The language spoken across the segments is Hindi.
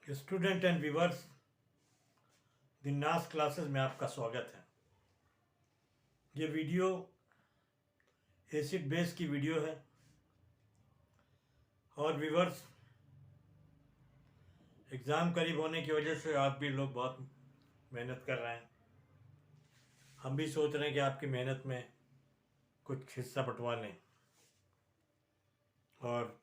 स्टूडेंट एंड व्यूवर्स, दिनास क्लासेस में आपका स्वागत है। ये वीडियो एसिड बेस की वीडियो है और व्यूवर्स, एग्ज़ाम करीब होने की वजह से आप भी लोग बहुत मेहनत कर रहे हैं। हम भी सोच रहे हैं कि आपकी मेहनत में कुछ हिस्सा बंटवा लें और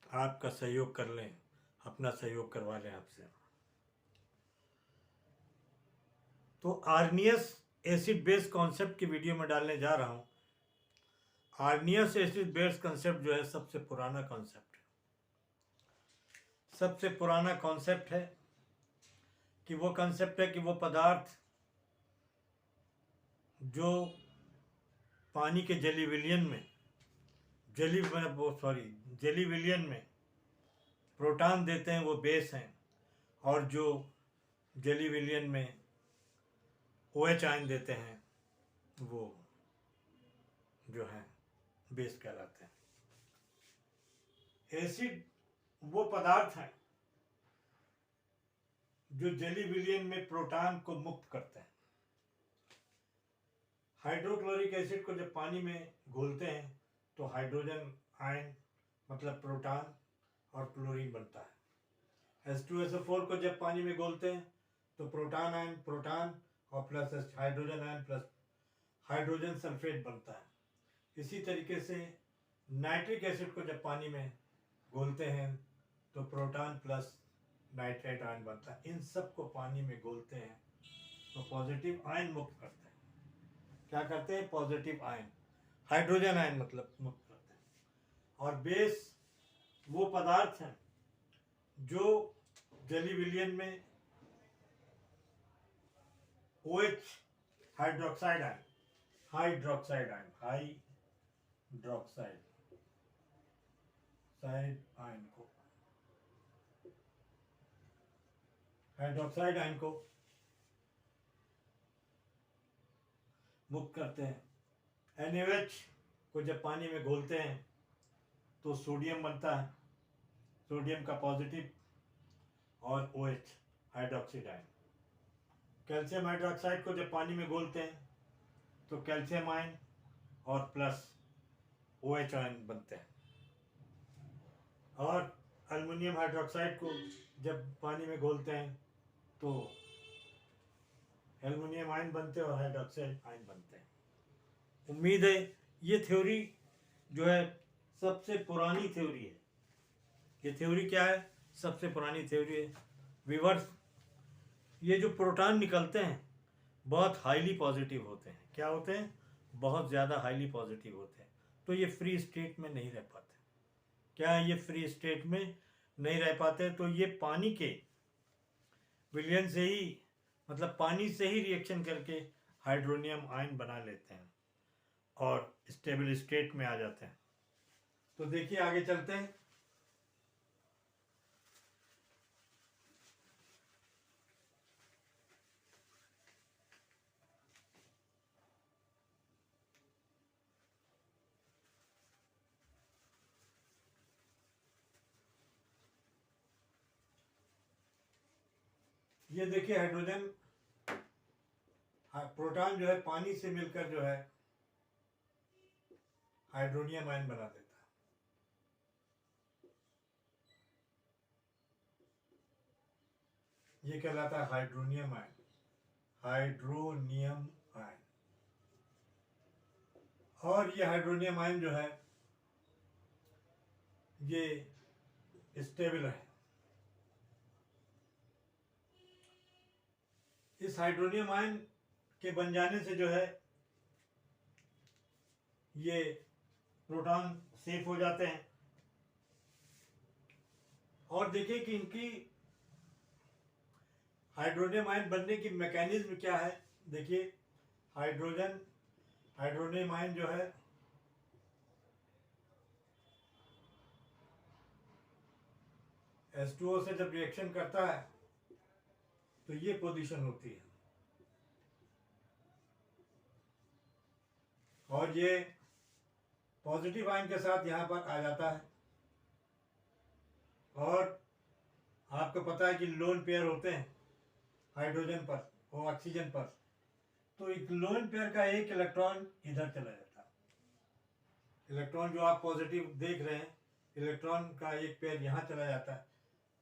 आपका सहयोग कर लें, अपना सहयोग करवा लें आपसे। तो आर्नियस एसिड बेस कॉन्सेप्ट की वीडियो में डालने जा रहा हूँ। आर्नियस एसिड बेस कॉन्सेप्ट जो है सबसे पुराना कॉन्सेप्ट है। सबसे पुराना कॉन्सेप्ट है कि वो कॉन्सेप्ट है कि वो पदार्थ जो पानी के जेली विलियन में प्रोटॉन देते हैं वो बेस हैं, और जो जेली विलियन में OH आयन देते हैं वो जो है बेस कहलाते हैं। एसिड वो पदार्थ हैं जो जेली विलियन में प्रोटॉन को मुक्त करते हैं। हाइड्रोक्लोरिक एसिड को जब पानी में घोलते हैं तो हाइड्रोजन आयन मतलब प्रोटॉन और क्लोरीन बनता है। H2SO4 को जब पानी में घोलते हैं तो प्रोटॉन और plus hydrogen ion plus hydrogen sulphate बनता है। इसी तरीके से नाइट्रिक एसिड को जब पानी में घोलते हैं तो प्रोटॉन प्लस नाइट्रेट आयन बनता है। इन सब को पानी में घोलते हैं तो पॉजिटिव आयन मुक्त करते हैं। क्या करते हैं? पॉजिटिव आयन, हाइड्रोजन आयन मतलब मुक्त करते हैं। और बेस वो पदार्थ हैं जो जेली विलियन में OH हाइड्रोक्साइड आयन को मुक्त करते हैं। NaOH को जब पानी में घोलते हैं तो सोडियम बनता है, सोडियम का पॉजिटिव और OH hydroxide ion. Calcium hydroxide को जब पानी में घोलते हैं तो कैल्शियम आयन और प्लस OH आयन बनते हैं। और एल्युमिनियम हाइड्रोक्साइड को जब पानी में घोलते हैं तो एल्युमिनियम आयन बनते हैं और हाइड्रोक्साइड आयन बनते हैं। उम्मीद है ये थ्योरी जो है सबसे पुरानी थ्योरी है। ये थ्योरी क्या है? सबसे पुरानी थ्योरी है। व्यूअर्स, ये जो प्रोटॉन निकलते हैं बहुत हाईली पॉजिटिव होते हैं। क्या होते हैं? बहुत ज़्यादा हाईली पॉजिटिव होते हैं। तो ये फ्री स्टेट में नहीं रह पाते। क्या ये फ्री स्टेट में नहीं रह पाते? तो ये पानी के विलयन से ही मतलब पानी से ही रिएक्शन करके हाइड्रोनियम आयन बना लेते हैं और स्टेबल स्टेट में आ जाते हैं। तो देखिए आगे चलते हैं। ये देखिए हाइड्रोजन प्रोटॉन जो है पानी से मिलकर जो है हाइड्रोनियम आयन बना देता है। ये कहलाता है हाइड्रोनियम आयन। और ये हाइड्रोनियम आयन जो है ये स्टेबल है। इस हाइड्रोनियम आयन के बन जाने से जो है ये प्रोटॉन सेफ हो जाते हैं। और देखिए कि इनकी हाइड्रोनियम आयन बनने की मैकेनिज्म क्या है। देखिए हाइड्रोनियम आयन जो है H2O से जब रिएक्शन करता है तो ये पोजीशन होती है और ये पॉजिटिव आयन के साथ यहाँ पर आ जाता है और आपको पता है कि लोन पेयर होते हैं हाइड्रोजन पर और ऑक्सीजन पर, तो एक लोन पेयर का एक इलेक्ट्रॉन इधर चला जाता है। इलेक्ट्रॉन जो आप पॉजिटिव देख रहे हैं, इलेक्ट्रॉन का एक पेयर यहाँ चला जाता है,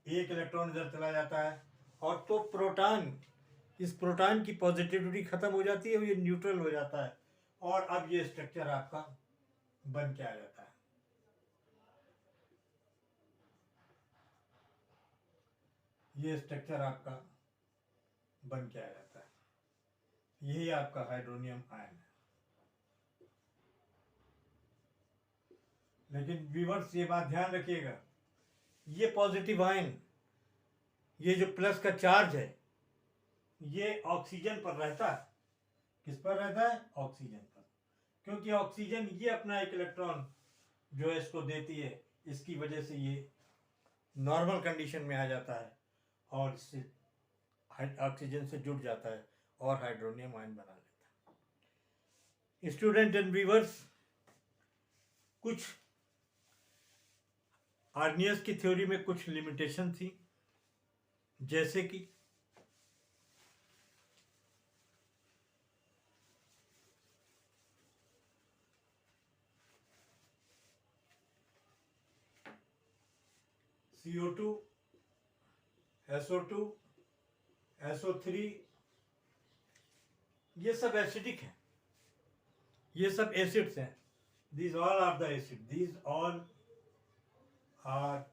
एक इलेक्ट्रॉन इधर चला जाता है, और तो प्रोटॉन, इस प्रोटॉन की पॉजिटिविटी खत्म हो जाती है, ये न्यूट्रल हो जाता है, और अब ये स्ट्रक्चर आपका बन के आ जाता है। ये स्ट्रक्चर आपका बन के आ जाता है। यही आपका हाइड्रोनियम आयन है। लेकिन व्यूअर्स ये बात ध्यान रखिएगा, ये पॉजिटिव आयन, ये जो प्लस का चार्ज है, ये ऑक्सीजन पर रहता है। किस पर रहता है? ऑक्सीजन पर, क्योंकि ऑक्सीजन ये अपना एक इलेक्ट्रॉन जो है इसको देती है, इसकी वजह से ये नॉर्मल कंडीशन में आ जाता है और इससे ऑक्सीजन से जुड़ जाता है और हाइड्रोनियम आयन बना लेता है। स्टूडेंट एंड व्यूअर्स, कुछ आर्नियस की थ्योरी में कुछ लिमिटेशन थी, जैसे कि CO2, SO2, SO3, ये सब एसिडिक हैं, ये सब एसिड्स हैं। These all are the acid. These all are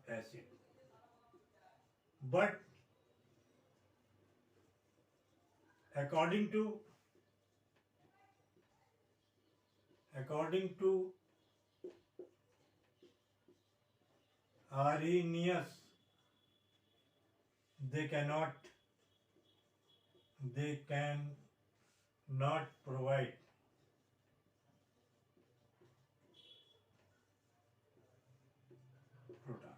acid. But according to Arrhenius, they cannot provide proton.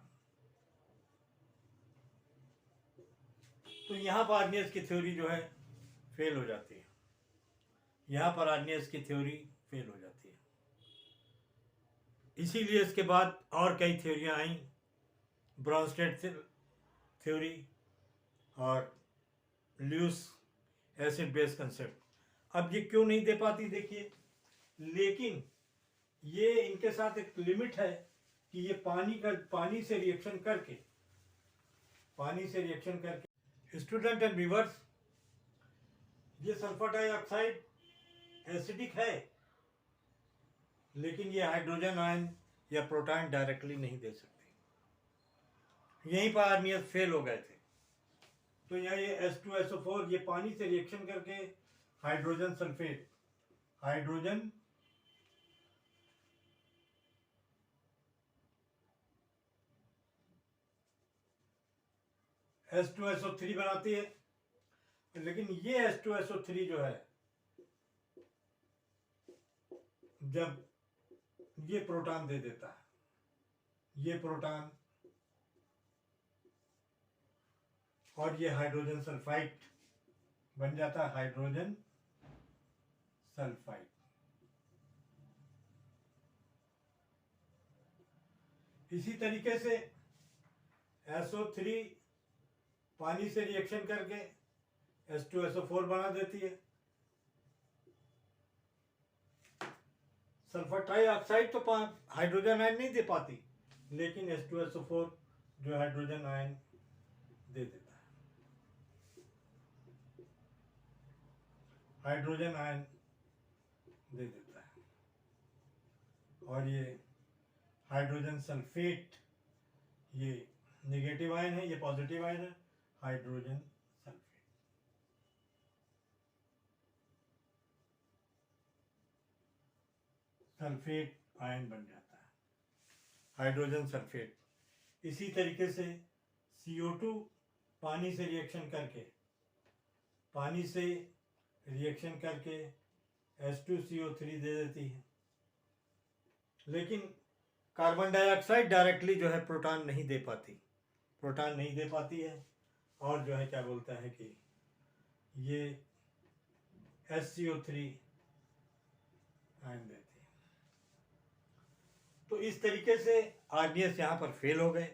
तो यहाँ पर आर्नियस की थ्योरी जो है फेल हो जाती है, यहाँ पर आर्नियस की थ्योरी फेल हो जाती है। इसीलिए इसके बाद और कई थ्योरियाँ आई, ब्रॉन्स्टेड थ्योरी और ल्यूस एसिड बेस कंसेप्ट। अब ये क्यों नहीं दे पाती देखिए, लेकिन ये इनके साथ एक लिमिट है कि ये पानी से रिएक्शन करके स्टूडेंट एंड व्यूअर्स, ये सल्फर डाइऑक्साइड एसिडिक है, लेकिन ये हाइड्रोजन आयन या प्रोटॉन डायरेक्टली नहीं दे सकते। यहीं पर आर्नियस फेल हो गए थे। तो यहाँ ये H2SO4 ये पानी से रिएक्शन करके हाइड्रोजन सल्फेट, हाइड्रोजन H2SO3 बनाती है, लेकिन ये H2SO3 जो है, जब ये प्रोटॉन दे देता है, ये प्रोटॉन, और ये हाइड्रोजन सल्फाइड बन जाता है, हाइड्रोजन सल्फाइड। इसी तरीके से SO3 पानी से रिएक्शन करके H2SO4 बना देती है। सल्फर डाइऑक्साइड तो हाइड्रोजन आयन नहीं दे पाती, लेकिन H2SO4 जो हाइड्रोजन आयन दे देता है, हाइड्रोजन आयन दे देता है। और ये हाइड्रोजन सल्फेट, ये नेगेटिव आयन है, ये पॉजिटिव आयन है, हाइड्रोजन सल्फेट। सल्फेट आयन बन जाता है, हाइड्रोजन सल्फेट। इसी तरीके से CO2 पानी से रिएक्शन करके H2CO3 दे देती है, लेकिन कार्बन डाइऑक्साइड डायरेक्टली जो है प्रोटॉन नहीं दे पाती है, और जो है क्या बोलता है कि ये HCO3 आयन देती है। तो इस तरीके से आर्नियस यहाँ पर फेल हो गए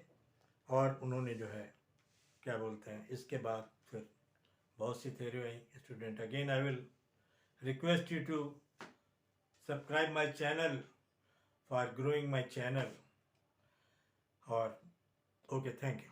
और उन्होंने जो है क्या बोलते हैं, इसके बाद फिर बहुत सी थ्योरी आई। Student, again I will request you to subscribe my channel for growing my channel. Or okay, thank you.